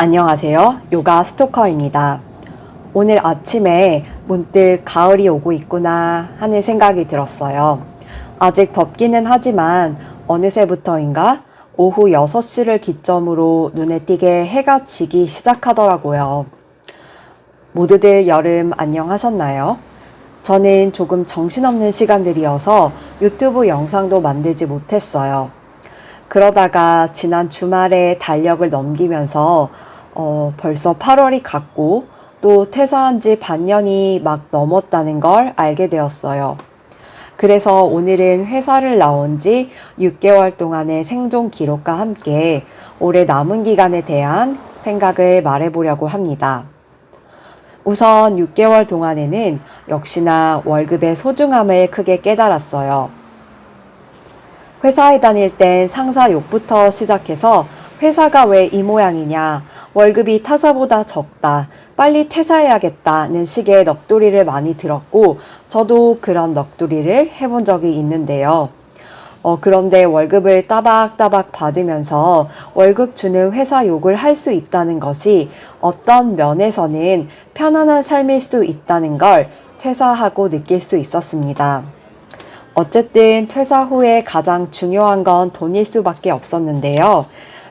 안녕하세요. 요가 스토커입니다. 오늘 아침에 문득 가을이 오고 있구나 하는 생각이 들었어요. 아직 덥기는 하지만 어느새부터인가 오후 6시를 기점으로 눈에 띄게 해가 지기 시작하더라고요. 모두들 여름 안녕하셨나요? 저는 조금 정신없는 시간들이어서 유튜브 영상도 만들지 못했어요. 그러다가 지난 주말에 달력을 넘기면서 벌써 8월이 갔고 또 퇴사한 지 반년이 막 넘었다는 걸 알게 되었어요. 그래서 오늘은 회사를 나온 지 6개월 동안의 생존 기록과 함께 올해 남은 기간에 대한 생각을 말해보려고 합니다. 우선 6개월 동안에는 역시나 월급의 소중함을 크게 깨달았어요. 회사에 다닐 땐 상사 욕부터 시작해서 회사가 왜 이 모양이냐, 월급이 타사보다 적다, 빨리 퇴사해야겠다는 식의 넋두리를 많이 들었고 저도 그런 넋두리를 해본 적이 있는데요. 그런데 월급을 따박따박 받으면서 월급 주는 회사 욕을 할 수 있다는 것이 어떤 면에서는 편안한 삶일 수 있다는 걸 퇴사하고 느낄 수 있었습니다. 어쨌든 퇴사 후에 가장 중요한 건 돈일 수밖에 없었는데요.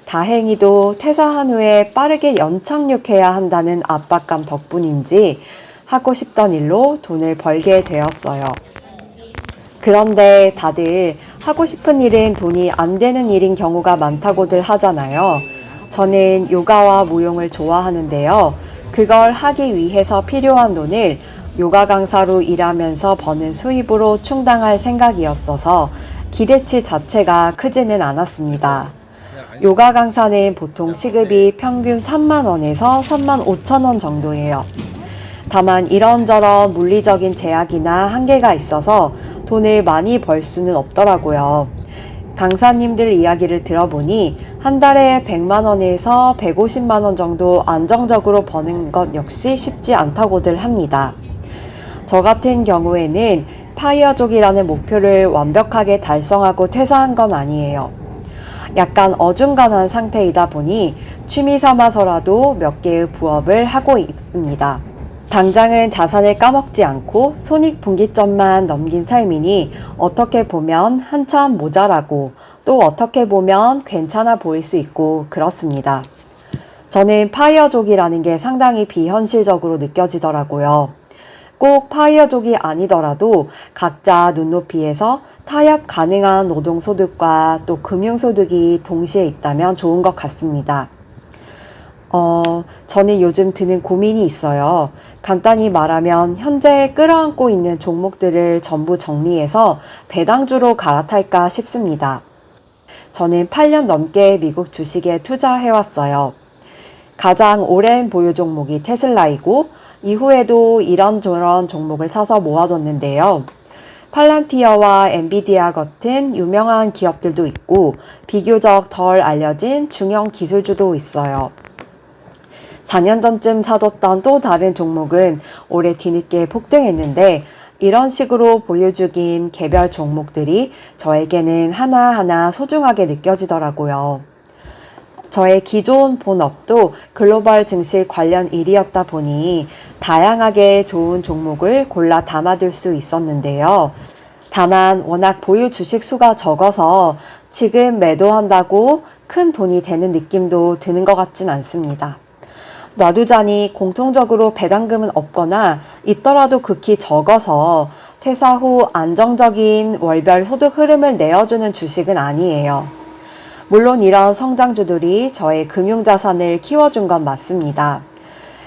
다행히도 퇴사한 후에 빠르게 연착륙해야 한다는 압박감 덕분인지 하고 싶던 일로 돈을 벌게 되었어요. 그런데 다들 하고 싶은 일은 돈이 안 되는 일인 경우가 많다고들 하잖아요. 저는 요가와 무용을 좋아하는데요. 그걸 하기 위해서 필요한 돈을 요가 강사로 일하면서 버는 수입으로 충당할 생각이었어서 기대치 자체가 크지는 않았습니다. 요가 강사는 보통 시급이 평균 3만 원에서 3만 5천 원 정도예요. 다만 이런저런 물리적인 제약이나 한계가 있어서 돈을 많이 벌 수는 없더라고요. 강사님들 이야기를 들어보니 한 달에 100만 원에서 150만 원 정도 안정적으로 버는 것 역시 쉽지 않다고들 합니다. 저 같은 경우에는 파이어족이라는 목표를 완벽하게 달성하고 퇴사한 건 아니에요. 약간 어중간한 상태이다 보니 취미 삼아서라도 몇 개의 부업을 하고 있습니다. 당장은 자산을 까먹지 않고 손익분기점만 넘긴 삶이니 어떻게 보면 한참 모자라고 또 어떻게 보면 괜찮아 보일 수 있고 그렇습니다. 저는 파이어족이라는 게 상당히 비현실적으로 느껴지더라고요. 꼭 파이어족이 아니더라도 각자 눈높이에서 타협 가능한 노동소득과 또 금융소득이 동시에 있다면 좋은 것 같습니다. 저는 요즘 드는 고민이 있어요. 간단히 말하면 현재 끌어안고 있는 종목들을 전부 정리해서 배당주로 갈아탈까 싶습니다. 저는 8년 넘게 미국 주식에 투자해왔어요. 가장 오랜 보유 종목이 테슬라이고 이후에도 이런저런 종목을 사서 모아뒀는데요. 팔란티어와 엔비디아 같은 유명한 기업들도 있고 비교적 덜 알려진 중형 기술주도 있어요. 4년 전쯤 사뒀던 또 다른 종목은 올해 뒤늦게 폭등했는데 이런 식으로 보유 중인 개별 종목들이 저에게는 하나하나 소중하게 느껴지더라고요. 저의 기존 본업도 글로벌 증시 관련 일이었다 보니 다양하게 좋은 종목을 골라 담아둘 수 있었는데요. 다만 워낙 보유 주식 수가 적어서 지금 매도한다고 큰 돈이 되는 느낌도 드는 것 같진 않습니다. 놔두자니 공통적으로 배당금은 없거나 있더라도 극히 적어서 퇴사 후 안정적인 월별 소득 흐름을 내어주는 주식은 아니에요. 물론 이런 성장주들이 저의 금융자산을 키워준 건 맞습니다.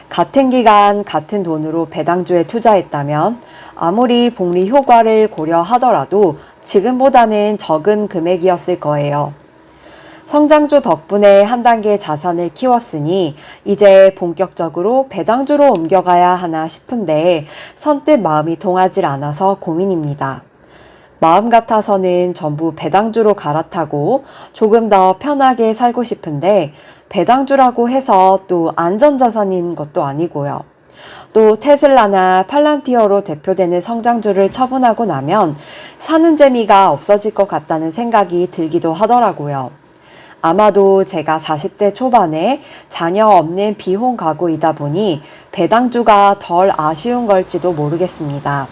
같은 기간 같은 돈으로 배당주에 투자했다면 아무리 복리 효과를 고려하더라도 지금보다는 적은 금액이었을 거예요. 성장주 덕분에 한 단계 자산을 키웠으니 이제 본격적으로 배당주로 옮겨가야 하나 싶은데 선뜻 마음이 동하질 않아서 고민입니다. 마음 같아서는 전부 배당주로 갈아타고 조금 더 편하게 살고 싶은데 배당주라고 해서 또 안전자산인 것도 아니고요. 또 테슬라나 팔란티어로 대표되는 성장주를 처분하고 나면 사는 재미가 없어질 것 같다는 생각이 들기도 하더라고요. 아마도 제가 40대 초반에 자녀 없는 비혼 가구이다 보니 배당주가 덜 아쉬운 걸지도 모르겠습니다.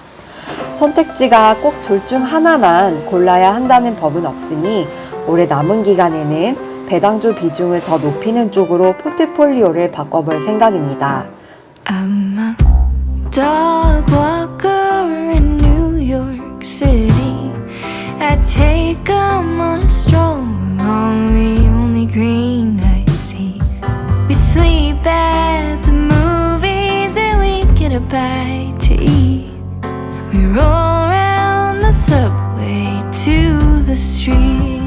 선택지가 꼭 둘 중 하나만 골라야 한다는 법은 없으니 올해 남은 기간에는 배당주 비중을 더 높이는 쪽으로 포트폴리오를 바꿔볼 생각입니다. I'm a dog walker in New York City. I take 'em on a stroll along the only green I see. We sleep at the movies and we get a bite to eat. We roll around the subway to the street.